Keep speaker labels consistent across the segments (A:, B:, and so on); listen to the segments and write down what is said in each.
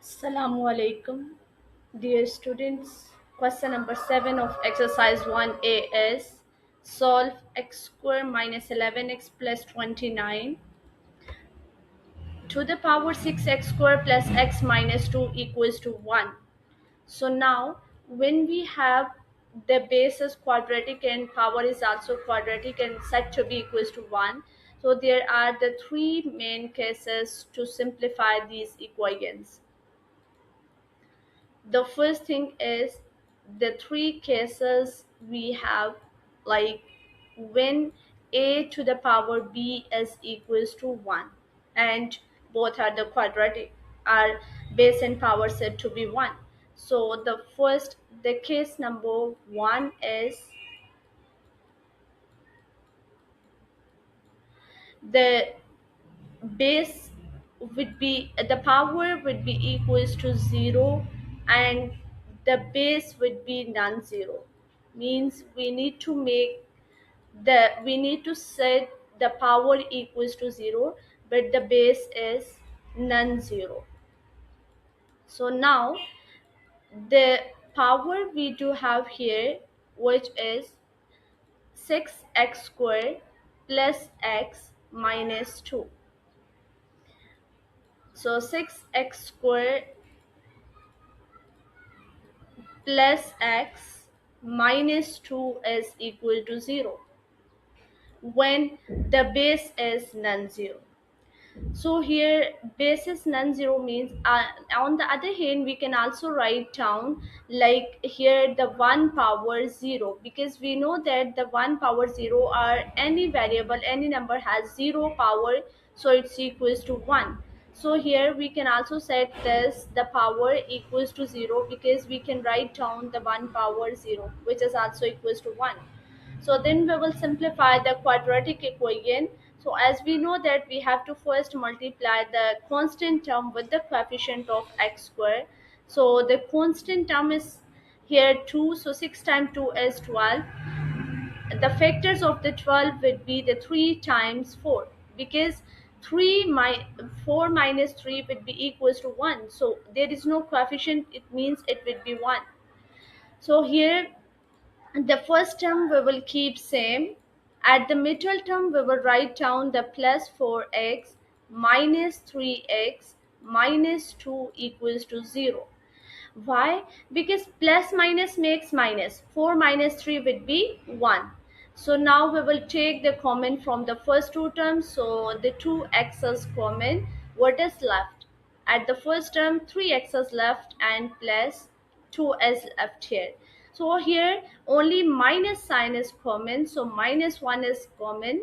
A: Assalamu alaikum, dear students. Question number 7 of exercise 1A is solve x square minus 11x plus 29 to the power 6x square plus x minus 2 equals to 1. So now when we have the base is quadratic and power is also quadratic and set to be equals to 1, so there are the three main cases to simplify these equations. The first thing is the three cases we have, like when a to the power b is equals to 1 and both are the quadratic, are base and power said to be 1. So the case number 1 is the base the power would be equals to 0 and the base would be non-zero. Means we need to set the power equals to 0 but the base is non-zero. So now the power we do have here, which is 6x squared plus x minus 2. So 6x squared plus x minus 2 is equal to 0 when the base is non-zero. So here base is non-zero means on the other hand we can also write down like here the 1 power 0, because we know that the 1 power 0 or any variable, any number has 0 power, so it's equals to 1. So here we can also set this the power equals to 0 because we can write down the 1 power 0 which is also equals to 1. So then we will simplify the quadratic equation. So as we know that we have to first multiply the constant term with the coefficient of x square. So the constant term is here 2. So 6 times 2 is 12. The factors of the 12 would be the 3 times 4, because 4 minus 3 would be equals to 1. So there is no coefficient, it means it would be 1. So here the first term we will keep same. At the middle term we will write down the plus 4x minus 3x minus 2 equals to 0. Why? Because plus minus makes minus. 4 minus 3 would be 1. So now we will take the common from the first two terms. So the 2x is common. What is left? At the first term 3x is left and plus 2 is left here. So here only minus sign is common. So minus 1 is common.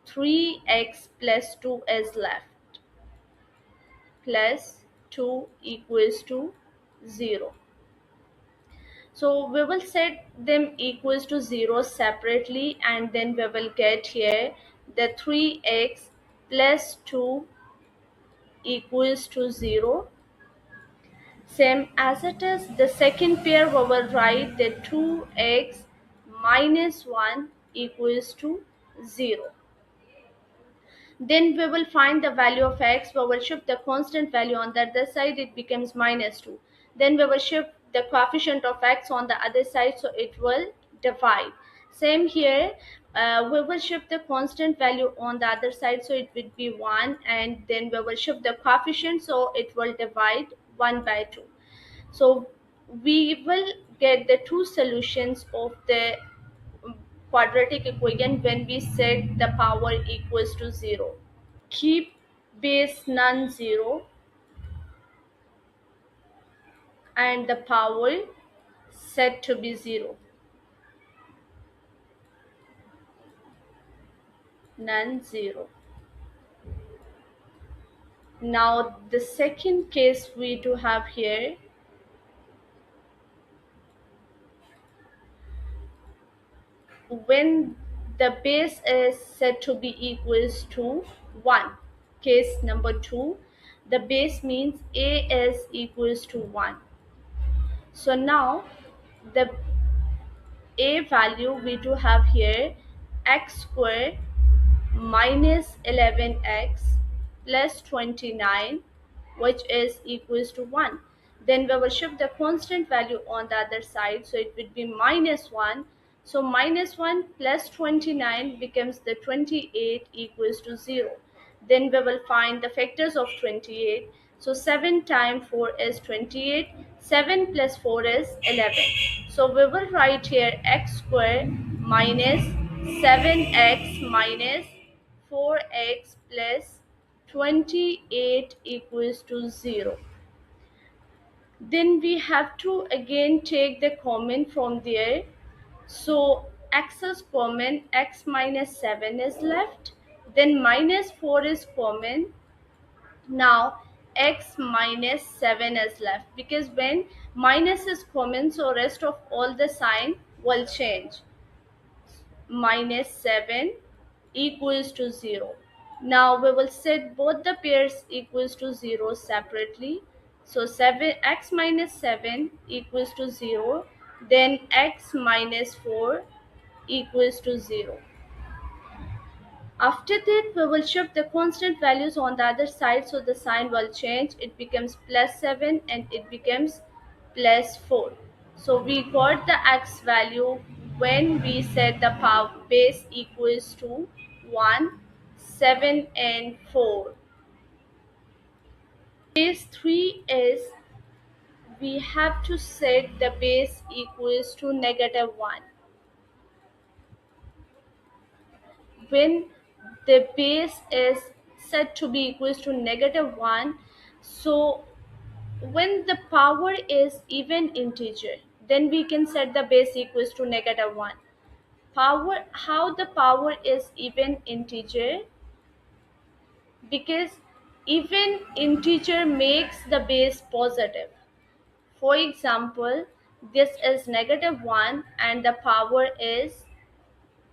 A: 3x plus 2 is left. Plus 2 equals to 0. So we will set them equals to 0 separately, and then we will get here the 3x plus 2 equals to 0. Same as it is, the second pair we will write the 2x minus 1 equals to 0. Then we will find the value of x. We will shift the constant value on the other side, it becomes minus 2. Then we will shift the coefficient of x on the other side, so it will divide. Same here, we will shift the constant value on the other side, so it would be 1, and then we will shift the coefficient, so it will divide 1 by 2. So we will get the two solutions of the quadratic equation when we set the power equals to 0. Keep base non-zero and the power set to be 0. Non-zero. Now the second case we do have here, when the base is set to be equals to 1. Case number 2, the base means a is equals to 1. So now the a value we do have here, x squared minus 11x plus 29 which is equals to 1. Then we will shift the constant value on the other side, so it would be minus 1. So minus 1 plus 29 becomes the 28 equals to 0. Then we will find the factors of 28. So 7 times 4 is 28. 7 plus 4 is 11. So we will write here x square minus 7x minus 4x plus 28 equals to 0. Then we have to again take the common from there. So x is common, x minus 7 is left. Then minus 4 is common. Now x minus 7 is left, because when minus is common, so rest of all the sign will change. Minus 7 equals to 0. Now we will set both the pairs equals to 0 separately. So 7x minus 7 equals to 0. Then x minus 4 equals to 0. After that, we will shift the constant values on the other side, so the sign will change. It becomes plus 7 and it becomes plus 4. So we got the x value when we set the power base equals to 1, 7 and 4. Case 3 is we have to set the base equals to negative 1. When the base is set to be equals to negative 1, so when the power is even integer, then we can set the base equals to negative 1. Power, how the power is even integer? Because even integer makes the base positive. For example, this is negative 1 and the power is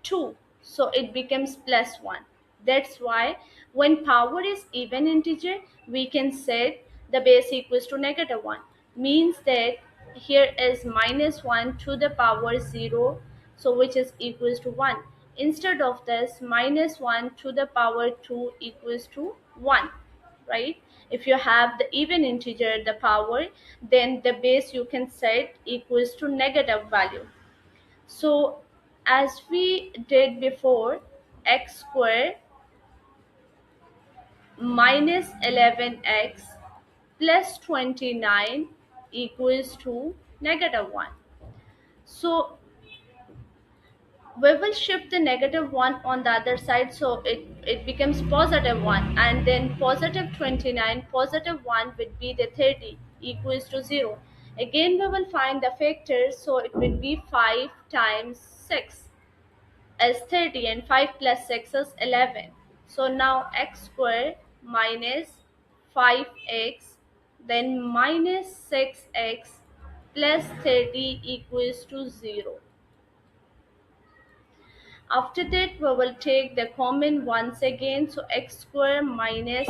A: 2, so it becomes plus 1. That's why when power is even integer, we can set the base equals to negative 1. Means that here is minus 1 to the power 0, so which is equals to 1. Instead of this, minus 1 to the power 2 equals to 1, right? If you have the even integer, the power, then the base you can set equals to negative value. So as we did before, x square minus 11x plus 29 equals to negative 1. So we will shift the negative 1 on the other side, so it becomes positive 1, and then positive 29 positive 1 would be the 30 equals to 0. Again we will find the factors, so it will be 5 times 6 is 30 and 5 plus 6 is 11. So now x square minus 5x then minus 6x plus 30 equals to 0. After that we will take the common once again. So x square minus,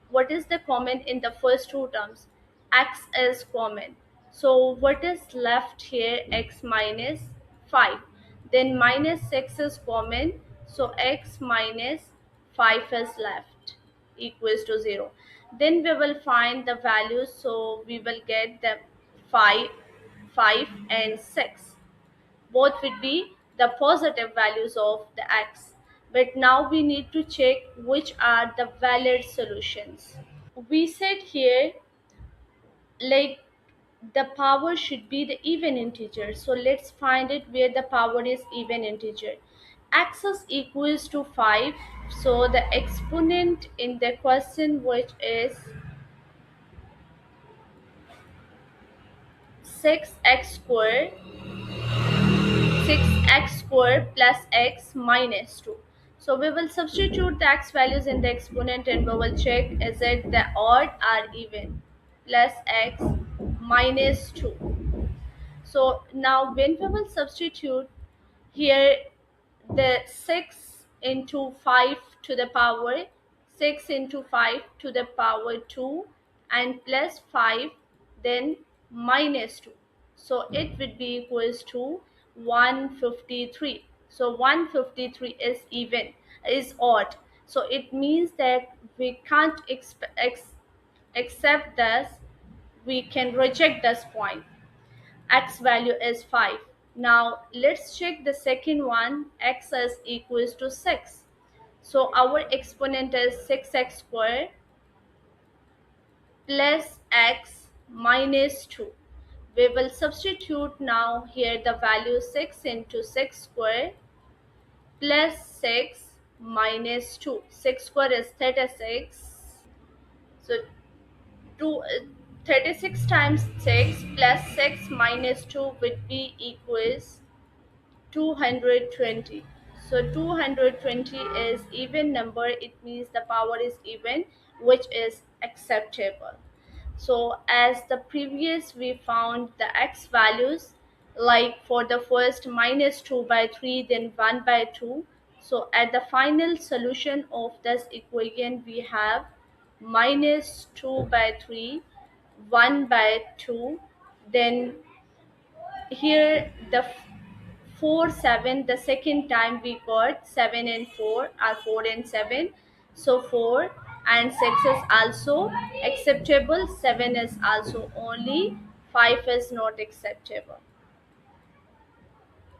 A: what is the common in the first two terms? X is common. So what is left here? X minus 5. Then minus 6 is common. So x minus 5 is left equals to 0. Then we will find the values. So we will get the 5, 5 and 6. Both would be the positive values of the x. But now we need to check which are the valid solutions. We said here, like, the power should be the even integer, so let's find it where the power is even integer. X is equals to 5, so the exponent in the question, which is 6x square, 6x square plus x minus 2. So we will substitute the x values in the exponent and we will check is it the odd or even. Plus x minus 2. So now when we will substitute here, the 6 into 5 to the power 6 into 5 to the power 2 and plus 5 then minus 2, so it would be equals to 153. So 153 is odd, so it means that we can't except this we can reject this point. X value is 5. Now let's check the second one. X is equals to 6. So our exponent is 6x squared plus x minus 2. We will substitute now here the value 6 into 6 square plus 6 minus 2. 6 square is 36. So 2, 36 times 6 plus 6 minus 2 would be equals 220. So 220 is even number, it means the power is even, which is acceptable. So as the previous we found the x values, like for the first minus 2 by 3, then 1 by 2. So at the final solution of this equation we have minus 2 by 3, 1 by 2, then here the 4 7, the second time we got 7 and 4 are 4 and 7, so 4 and 6 is also acceptable, 7 is also only, 5 is not acceptable.